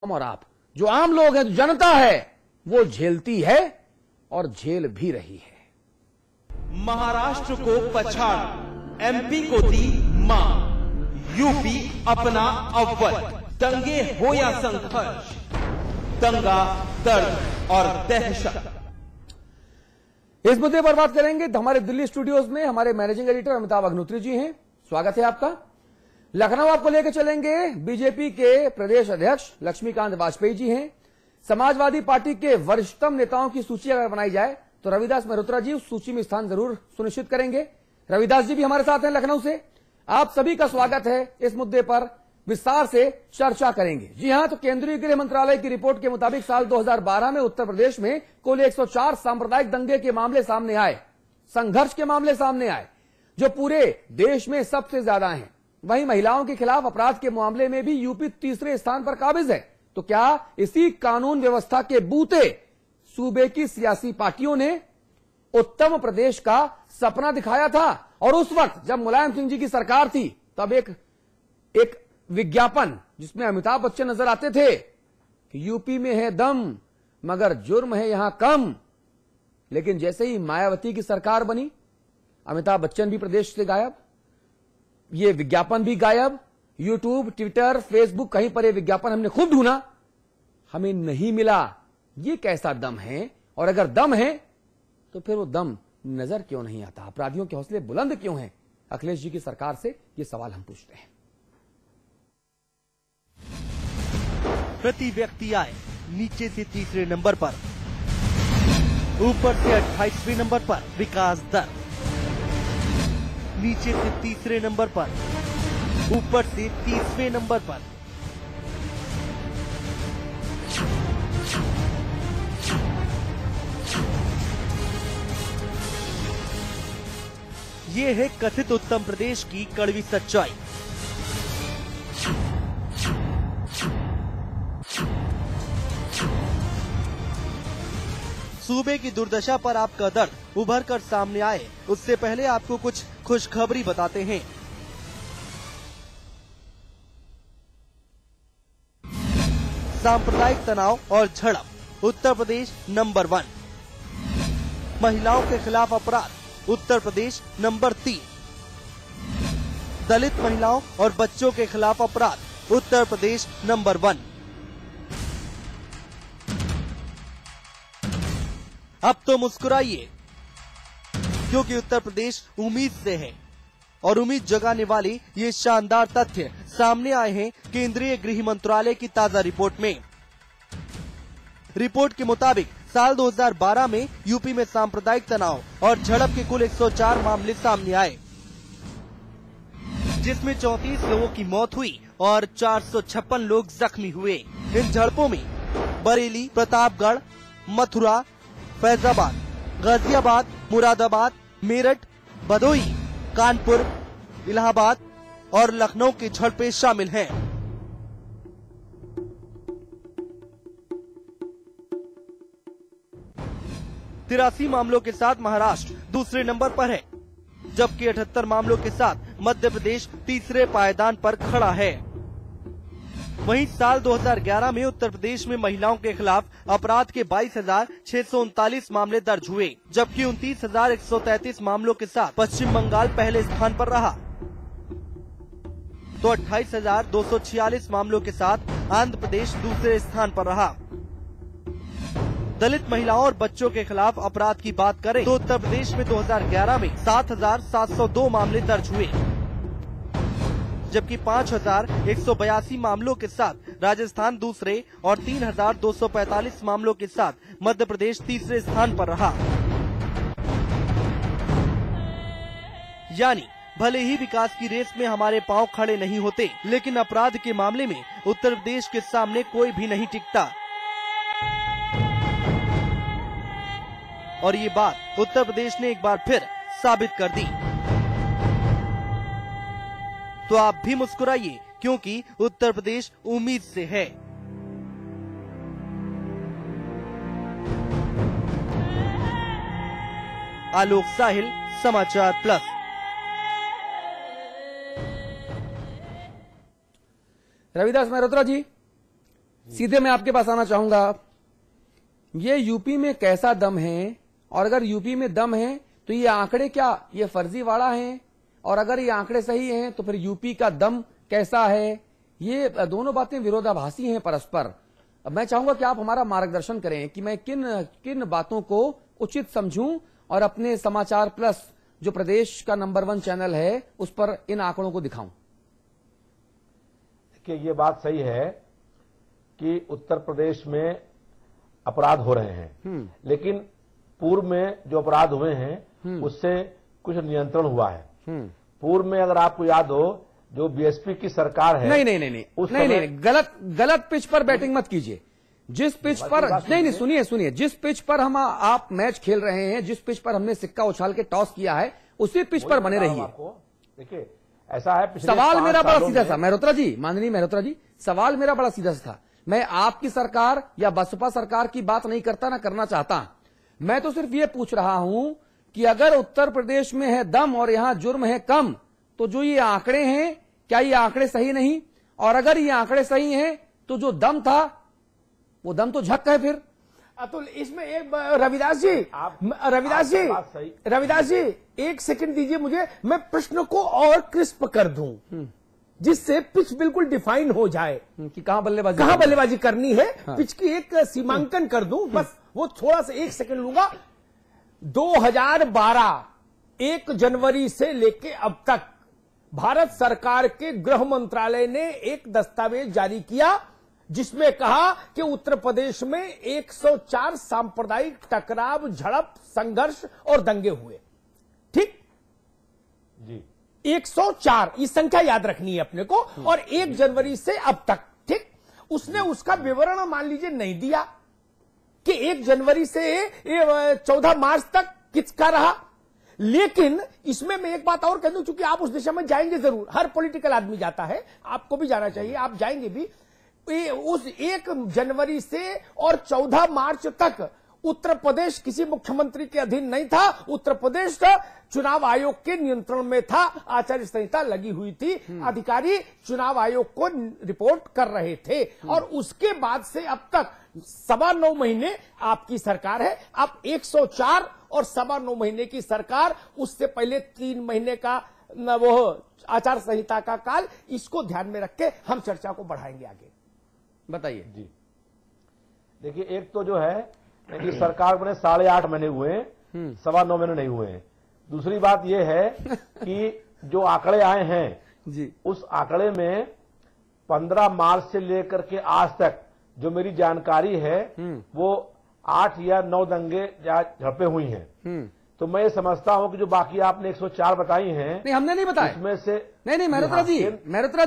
हम और आप जो आम लोग हैं, जो जनता है, वो झेलती है और झेल भी रही है। महाराष्ट्र को पछाड़, एमपी को दी मां, यूपी अपना अव्वल। दंगे हो या संघर्ष, दंगा, दर्द और दहशत। इस मुद्दे पर बात करेंगे। हमारे दिल्ली स्टूडियोज में हमारे मैनेजिंग एडिटर अमिताभ अग्निहोत्री जी हैं। स्वागत है आपका। लखनऊ आपको लेकर चलेंगे। बीजेपी के प्रदेश अध्यक्ष लक्ष्मीकांत वाजपेयी जी हैं। समाजवादी पार्टी के वरिष्ठतम नेताओं की सूची अगर बनाई जाए तो रविदास मेहरोत्रा जी उस सूची में स्थान जरूर सुनिश्चित करेंगे। रविदास जी भी हमारे साथ हैं लखनऊ से। आप सभी का स्वागत है। इस मुद्दे पर विस्तार से चर्चा करेंगे। जी हां, तो केंद्रीय गृह मंत्रालय की रिपोर्ट के मुताबिक साल 2012 में उत्तर प्रदेश में कुल 104 सांप्रदायिक दंगे के मामले सामने आए, संघर्ष के मामले सामने आए, जो पूरे देश में सबसे ज्यादा हैं। वहीं महिलाओं के खिलाफ अपराध के मामले में भी यूपी तीसरे स्थान पर काबिज है। तो क्या इसी कानून व्यवस्था के बूते सूबे की सियासी पार्टियों ने उत्तम प्रदेश का सपना दिखाया था? और उस वक्त जब मुलायम सिंह जी की सरकार थी तब एक विज्ञापन जिसमें अमिताभ बच्चन नजर आते थे कि यूपी में है दम मगर जुर्म है यहां कम। लेकिन जैसे ही मायावती की सरकार बनी, अमिताभ बच्चन भी प्रदेश से गायब, ये विज्ञापन भी गायब। यूट्यूब, ट्विटर, फेसबुक, कहीं पर ये विज्ञापन हमने खूब ढूंढा, हमें नहीं मिला। ये कैसा दम है? और अगर दम है तो फिर वो दम नजर क्यों नहीं आता? अपराधियों के हौसले बुलंद क्यों हैं? अखिलेश जी की सरकार से ये सवाल हम पूछते हैं। प्रति व्यक्ति आय नीचे से तीसरे नंबर पर, ऊपर से 28वें नंबर पर विकास दर, नीचे से तीसरे नंबर पर, ऊपर से 30वें नंबर पर। ये है कथित उत्तम प्रदेश की कड़वी सच्चाई। सूबे की दुर्दशा पर आपका दर्द उभर कर सामने आए उससे पहले आपको कुछ खुशखबरी बताते हैं। सांप्रदायिक तनाव और झड़प उत्तर प्रदेश नंबर 1। महिलाओं के खिलाफ अपराध उत्तर प्रदेश नंबर 3। दलित महिलाओं और बच्चों के खिलाफ अपराध उत्तर प्रदेश नंबर 1। अब तो मुस्कुराइए, क्योंकि उत्तर प्रदेश उम्मीद से है। और उम्मीद जगाने वाले ये शानदार तथ्य सामने आए हैं केंद्रीय गृह मंत्रालय की ताजा रिपोर्ट में। रिपोर्ट के मुताबिक साल 2012 में यूपी में सांप्रदायिक तनाव और झड़प के कुल 104 मामले सामने आए, जिसमें 34 लोगों की मौत हुई और 456 लोग जख्मी हुए। इन झड़पों में बरेली, प्रतापगढ़, मथुरा, फैजाबाद, गाजियाबाद, मुरादाबाद, मेरठ, भदोही, कानपुर, इलाहाबाद और लखनऊ की झड़पें शामिल हैं। तिरासी मामलों के साथ महाराष्ट्र दूसरे नंबर पर है, जबकि 78 मामलों के साथ मध्य प्रदेश तीसरे पायदान पर खड़ा है। वहीं साल 2011 में उत्तर प्रदेश में महिलाओं के खिलाफ अपराध के 22,639 मामले दर्ज हुए, जबकि 29,133 मामलों के साथ पश्चिम बंगाल पहले स्थान पर रहा। तो 28,246 मामलों के साथ आंध्र प्रदेश दूसरे स्थान पर रहा। दलित महिलाओं और बच्चों के खिलाफ अपराध की बात करें तो उत्तर प्रदेश में 2011 में 7,702 मामले दर्ज हुए, जबकि 5,182 मामलों के साथ राजस्थान दूसरे और 3,245 मामलों के साथ मध्य प्रदेश तीसरे स्थान पर रहा। यानी भले ही विकास की रेस में हमारे पांव खड़े नहीं होते, लेकिन अपराध के मामले में उत्तर प्रदेश के सामने कोई भी नहीं टिकता। और ये बात उत्तर प्रदेश ने एक बार फिर साबित कर दी। तो आप भी मुस्कुराइए, क्योंकि उत्तर प्रदेश उम्मीद से है। आलोक साहिल, समाचार प्लस। रविदास मेहरोत्रा जी, सीधे मैं आपके पास आना चाहूंगा, ये यूपी में कैसा दम है, और अगर यूपी में दम है तो ये आंकड़े क्या ये फर्जीवाड़ा हैं, और अगर ये आंकड़े सही हैं तो फिर यूपी का दम कैसा है? ये दोनों बातें विरोधाभासी हैं परस्पर। अब मैं चाहूंगा कि आप हमारा मार्गदर्शन करें कि मैं किन किन बातों को उचित समझूं और अपने समाचार प्लस जो प्रदेश का नंबर 1 चैनल है उस पर इन आंकड़ों को दिखाऊं। कि ये बात सही है कि उत्तर प्रदेश में अपराध हो रहे हैं, लेकिन पूर्व में जो अपराध हुए हैं उससे कुछ नियंत्रण हुआ है। पूर्व में अगर आपको याद हो, जो बीएसपी की सरकार है, नहीं, गलत पिच पर बैटिंग मत कीजिए। जिस पिच पर नहीं, सुनिए, जिस पिच पर हम आप मैच खेल रहे हैं, जिस पिच पर हमने सिक्का उछाल के टॉस किया है, उसी पिच पर बने रहिए। देखिए ऐसा है, सवाल मेरा बड़ा सीधा था मेहरोत्रा जी, माननीय मेहरोत्रा जी, सवाल मेरा बड़ा सीधा था। मैं आपकी सरकार या बसपा सरकार की बात नहीं करता, ना करना चाहता। मैं तो सिर्फ ये पूछ रहा हूं कि अगर उत्तर प्रदेश में है दम और यहां जुर्म है कम, तो जो ये आंकड़े हैं क्या ये आंकड़े सही नहीं? और अगर ये आंकड़े सही हैं तो जो दम था वो दम तो झक है फिर। अतुल, इसमें एक रविदास जी एक सेकंड दीजिए मुझे, मैं प्रश्न को और क्रिस्प कर दूं जिससे पिच बिल्कुल डिफाइन हो जाए कि कहां बल्लेबाजी करनी है। हाँ। पिच की एक सीमांकन कर दूं, बस वो थोड़ा सा 1 सेकंड लूंगा। 2012 1 जनवरी से लेके अब तक भारत सरकार के गृह मंत्रालय ने एक दस्तावेज जारी किया जिसमें कहा कि उत्तर प्रदेश में 104 सांप्रदायिक टकराव, झड़प, संघर्ष और दंगे हुए। ठीक जी, 104 ये संख्या याद रखनी है अपने को, और 1 जनवरी से अब तक। ठीक, उसने उसका विवरण मान लीजिए नहीं दिया कि 1 जनवरी से 14 मार्च तक किसका रहा। लेकिन इसमें मैं एक बात और कह दूं, चूंकि आप उस दिशा में जाएंगे जरूर, हर पॉलिटिकल आदमी जाता है, आपको भी जाना चाहिए, आप जाएंगे भी। उस 1 जनवरी से और 14 मार्च तक उत्तर प्रदेश किसी मुख्यमंत्री के अधीन नहीं था। उत्तर प्रदेश का चुनाव आयोग के नियंत्रण में था, आचार संहिता लगी हुई थी, अधिकारी चुनाव आयोग को रिपोर्ट कर रहे थे। और उसके बाद से अब तक 9.25 महीने आपकी सरकार है। अब 104 और 9.25 महीने की सरकार, उससे पहले 3 महीने का वो आचार संहिता का काल, इसको ध्यान में रख के हम चर्चा को बढ़ाएंगे आगे। बताइए जी। देखिए, एक तो जो है कि सरकार बने 8.5 महीने हुए हैं, 9.25 महीने नहीं हुए हैं। दूसरी बात यह है कि जो आंकड़े आए हैं जी, उस आंकड़े में 15 मार्च से लेकर के आज तक जो मेरी जानकारी है वो 8 या 9 दंगे झड़पें हुई हैं। तो मैं ये समझता हूं कि जो बाकी आपने 104 बताई हैं, नहीं हमने नहीं बताया इसमें से नहीं मेहरोत्रा जी, मेहरोत्रा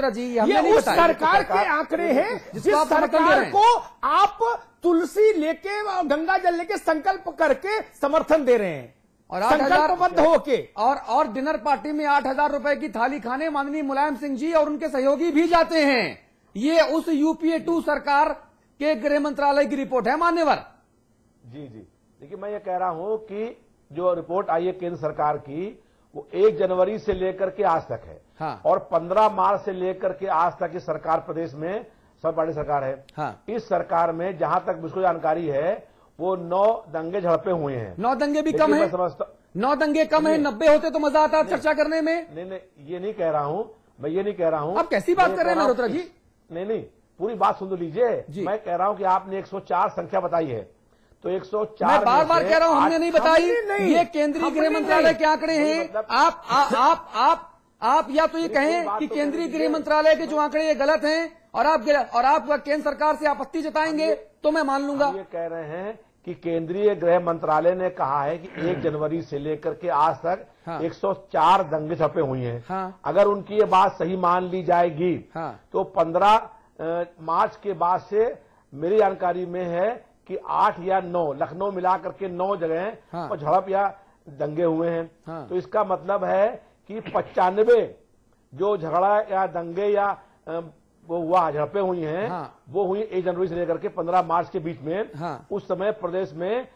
जी हमने नहीं बताया। सरकार के आंकड़े हैं जिस सरकार को आप तुलसी लेके गंगा जल लेके संकल्प करके समर्थन दे रहे हैं, और संकल्पबद्ध होके, और डिनर पार्टी में 8,000 रुपए की थाली खाने माननीय मुलायम सिंह जी और उनके सहयोगी भी जाते हैं। ये उस यूपीए 2 सरकार के गृह मंत्रालय की रिपोर्ट है मान्यवर। जी। देखिए, मैं ये कह रहा हूं कि जो रिपोर्ट आई है केंद्र सरकार की, वो 1 जनवरी से लेकर के आज तक है। हाँ। और 15 मार्च से लेकर के आज तक की सरकार प्रदेश में सब बड़ी सरकार है। हाँ। इस सरकार में जहां तक मुझको जानकारी है वो 9 दंगे झड़पे हुए हैं। 9 दंगे भी कम है, 9 दंगे कम है, 90 होते तो मजा आता चर्चा करने में। नहीं, ये नहीं कह रहा हूं, मैं ये नहीं कह रहा हूं। आप कैसी बात कर रहे हैं मेहरोत्रा जी? नहीं, पूरी बात सुन लीजिए। मैं कह रहा हूं कि आपने 104 संख्या बताई है, तो 104 मैं बार-बार कह रहा हूं हमने नहीं बताई, ये केंद्रीय गृह मंत्रालय के आंकड़े हैं। आप या तो ये कहें कि केंद्रीय गृह मंत्रालय के जो आंकड़े ये गलत हैं और आप केंद्र सरकार से आपत्ति जताएंगे तो मैं मान लूंगा। ये कह रहे हैं कि केंद्रीय गृह मंत्रालय ने कहा है कि 1 जनवरी से लेकर के आज तक 104 दंगे झड़पें हुई हैं। हाँ। अगर उनकी ये बात सही मान ली जाएगी तो 15 मार्च के बाद से मेरी जानकारी में है कि 8 या 9 लखनऊ मिलाकर के 9 जगह और झड़प या दंगे हुए हैं। तो इसका मतलब है कि 95 जो झगड़ा या दंगे या वो हुआ झड़पें हुई हैं, वो हुई 1 जनवरी से लेकर के 15 मार्च के बीच में। उस समय प्रदेश में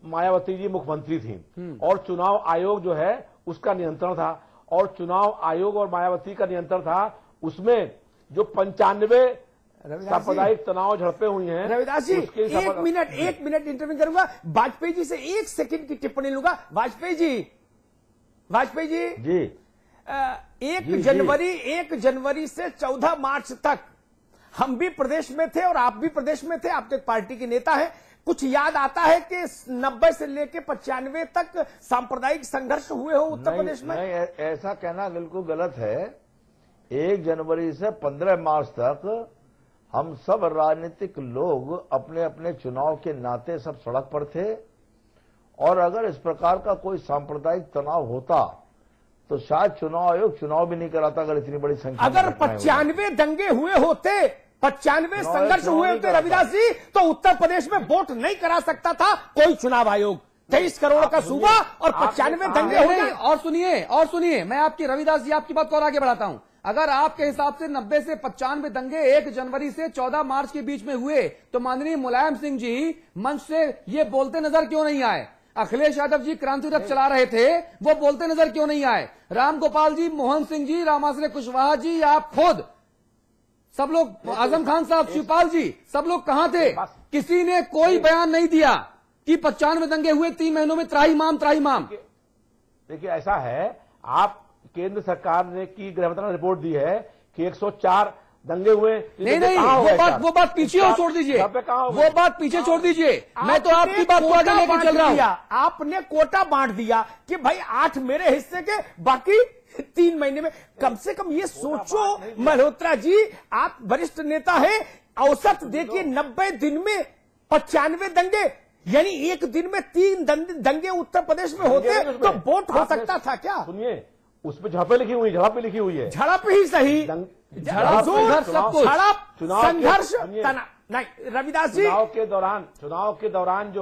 मायावती जी मुख्यमंत्री थी और चुनाव आयोग जो है उसका नियंत्रण था, और चुनाव आयोग और मायावती का नियंत्रण था। उसमें जो 95 सांप्रदायिक तनाव झड़पें हुई हैं। रविदास जी एक मिनट इंटरव्यू करूंगा। वाजपेयी जी से 1 सेकंड की टिप्पणी लूंगा। वाजपेयी जी जी 1 जनवरी से 14 मार्च तक हम भी प्रदेश में थे और आप भी प्रदेश में थे, आप तो एक पार्टी के नेता हैं। कुछ याद आता है कि 90 से लेकर 95 तक सांप्रदायिक संघर्ष हुए हो उत्तर प्रदेश में? नहीं, ऐसा कहना बिल्कुल गलत है। 1 जनवरी से 15 मार्च तक हम सब राजनीतिक लोग अपने अपने चुनाव के नाते सब सड़क पर थे, और अगर इस प्रकार का कोई सांप्रदायिक तनाव होता तो शायद चुनाव आयोग चुनाव भी नहीं कराता। अगर इतनी बड़ी संख्या अगर 95 दंगे हुए होते, 95 संघर्ष हुए होते रविदास जी, तो उत्तर प्रदेश में वोट नहीं करा सकता था कोई चुनाव आयोग। 23 करोड़ का सूबा और 95 दंगे हो गए। और सुनिए, मैं आपकी रविदास जी आपकी बात को और आगे बढ़ाता हूं। अगर आपके हिसाब से 90 से 95 दंगे 1 जनवरी से 14 मार्च के बीच में हुए, तो माननीय मुलायम सिंह जी मंच से ये बोलते नजर क्यों नहीं आए? अखिलेश यादव जी क्रांति रथ चला रहे थे, वो बोलते नजर क्यों नहीं आए? राम गोपाल जी, मोहन सिंह जी, रामाश्रय कुशवाहा जी, आप खुद सब लोग, आजम खान साहब, शिवपाल जी, सब लोग कहां थे? किसी ने कोई बयान नहीं दिया कि 95 दंगे हुए 3 महीनों में, त्राहिमाम। देखिए ऐसा है, आप केंद्र सरकार ने की गृह मंत्रालय ने रिपोर्ट दी है कि 104 दंगे हुए। नहीं, वो बात पीछे और छोड़ दीजिए, वो बात पीछे छोड़ दीजिए। मैं तो आपकी बात को आगे लेकर चल रहा हूं। आपने कोटा बांट दिया कि भाई 8 मेरे हिस्से के, बाकी 3 महीने में। कम से कम ये सोचो मल्होत्रा जी, आप वरिष्ठ नेता हैं, औसत देखिए 90 दिन में 95 दंगे, यानी एक दिन में 3 दंगे उत्तर प्रदेश में होते तो वोट हो सकता था क्या? सुनिए, उसमें झड़पें लिखी हुई, झड़प लिखी हुई है। झड़प ही सही, झड़प संघर्ष नहीं। रविदास जी चुनाव के दौरान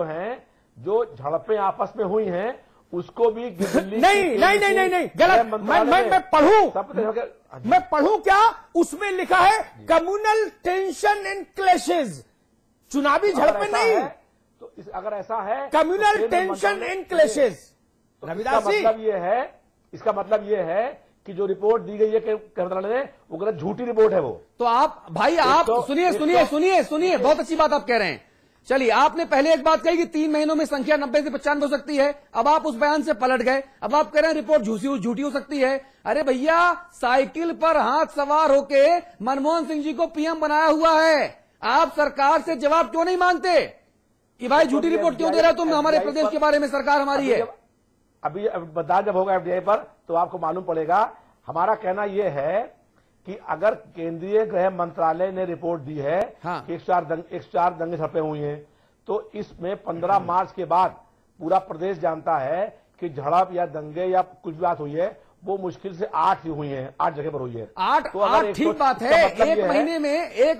जो झड़पें आपस में हुई हैं, उसको भी नहीं, गलत। मैं पढ़ूं क्या? उसमें लिखा है कम्युनल टेंशन एंड क्लैशेज, चुनावी झड़पें नहीं। तो अगर ऐसा है, communal tension and clashes. Ravidas ji इसका मतलब ये है कि जो रिपोर्ट दी गई है गृह मंत्रालय ने, वो गलत, झूठी रिपोर्ट है वो। तो आप भाई, आप सुनिए, बहुत अच्छी बात आप कह रहे हैं। चलिए, आपने पहले एक बात कही कि 3 महीनों में संख्या 90 से 95 हो सकती है। अब आप उस बयान से पलट गए, अब आप कह रहे हैं रिपोर्ट झूठी हो सकती है। अरे भैया, साइकिल पर हाथ सवार होके मनमोहन सिंह जी को पीएम बनाया हुआ है। आप सरकार से जवाब क्यों नहीं मांगते कि भाई झूठी रिपोर्ट क्यों दे रहे हो तुम हमारे प्रदेश के बारे में? सरकार हमारी है। अभी मतदान जब होगा एफडीआई पर, तो आपको मालूम पड़ेगा। हमारा कहना यह है कि अगर केंद्रीय गृह मंत्रालय ने रिपोर्ट दी है कि 104 दंगे झड़पें हुई हैं, तो इसमें 15 मार्च के बाद पूरा प्रदेश जानता है कि झड़प या दंगे या कुछ भी बात हुई है, वो मुश्किल से 8 ही हुई है, 8 जगह पर हुई है। 8 ठीक बात है। एक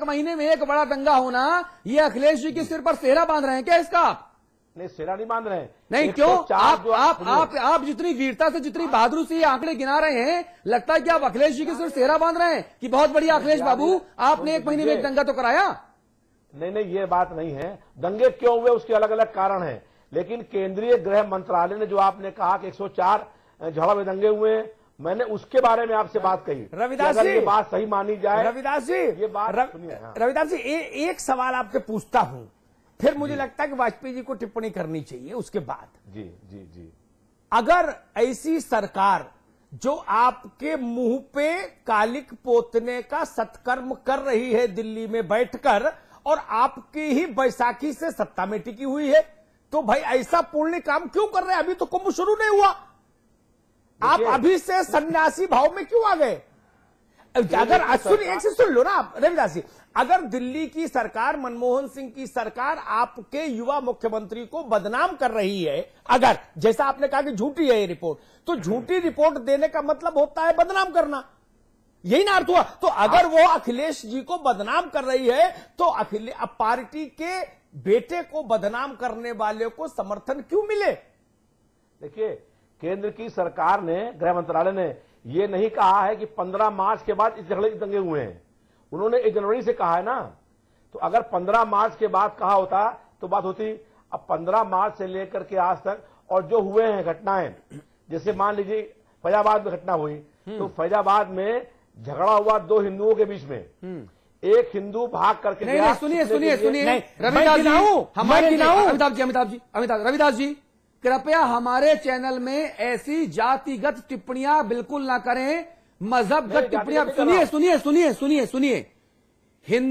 महीने में एक बड़ा दंगा होना, ये अखिलेश जी के सिर पर सेहरा बांध रहे हैं क्या इसका? नहीं, सेरा नहीं बांध रहे हैं। नहीं, क्यों? आप जितनी वीरता से, जितनी बहादुरी से ये आंकड़े गिना रहे हैं, लगता है कि आप अखिलेश जी के सिर सेहरा बांध रहे हैं कि बहुत बढ़िया अखिलेश बाबू, आपने 1 महीने में एक दंगा तो कराया। नहीं, ये बात नहीं है। दंगे क्यों हुए उसके अलग अलग कारण हैं, लेकिन केंद्रीय गृह मंत्रालय ने जो आपने कहा कि 104 झड़प दंगे हुए, मैंने उसके बारे में आपसे बात कही। रविदास जी, ये बात सही मानी जाए। रविदास जी, ये बात सुनिए। रविदास जी, एक सवाल आपसे पूछता हूं, फिर मुझे लगता है कि वाजपेयी जी को टिप्पणी करनी चाहिए उसके बाद। जी। अगर ऐसी सरकार जो आपके मुंह पे कालिक पोतने का सत्कर्म कर रही है दिल्ली में बैठकर, और आपकी ही बैसाखी से सत्ता में टिकी हुई है, तो भाई ऐसा पुण्य काम क्यों कर रहे हैं? अभी तो कुंभ शुरू नहीं हुआ, आप अभी से सन्यासी भाव में क्यों आ गए? अगर सुन लो ना आप रविदास जी, अगर दिल्ली की सरकार, मनमोहन सिंह की सरकार आपके युवा मुख्यमंत्री को बदनाम कर रही है, अगर जैसा आपने कहा कि झूठी है ये रिपोर्ट, तो झूठी रिपोर्ट देने का मतलब होता है बदनाम करना, यही ना अर्थ हुआ? तो अगर वो अखिलेश जी को बदनाम कर रही है, तो अब पार्टी के बेटे को बदनाम करने वाले को समर्थन क्यों मिले? देखिए, केंद्र की सरकार ने, गृह मंत्रालय ने ये नहीं कहा है कि 15 मार्च के बाद इस झगड़े दंगे हुए हैं। उन्होंने 1 जनवरी से कहा है ना। तो अगर 15 मार्च के बाद कहा होता तो बात होती। अब 15 मार्च से लेकर के आज तक और जो हुए हैं घटनाएं, जैसे मान लीजिए फैजाबाद में घटना हुई, तो फैजाबाद में झगड़ा हुआ 2 हिंदुओं के बीच में, एक हिंदू भाग करके नहीं गया। नहीं, सुनिए सुनिए सुनिए, नहीं, रविदास जी, मैं हमारे गिनाऊं? अमिताभ रविदास जी, कृपया हमारे चैनल में ऐसी जातिगत टिप्पणियां बिल्कुल ना करें, मजहबगत टिप्पणियां। सुनिए सुनिए सुनिए सुनिए सुनिए, हिंदू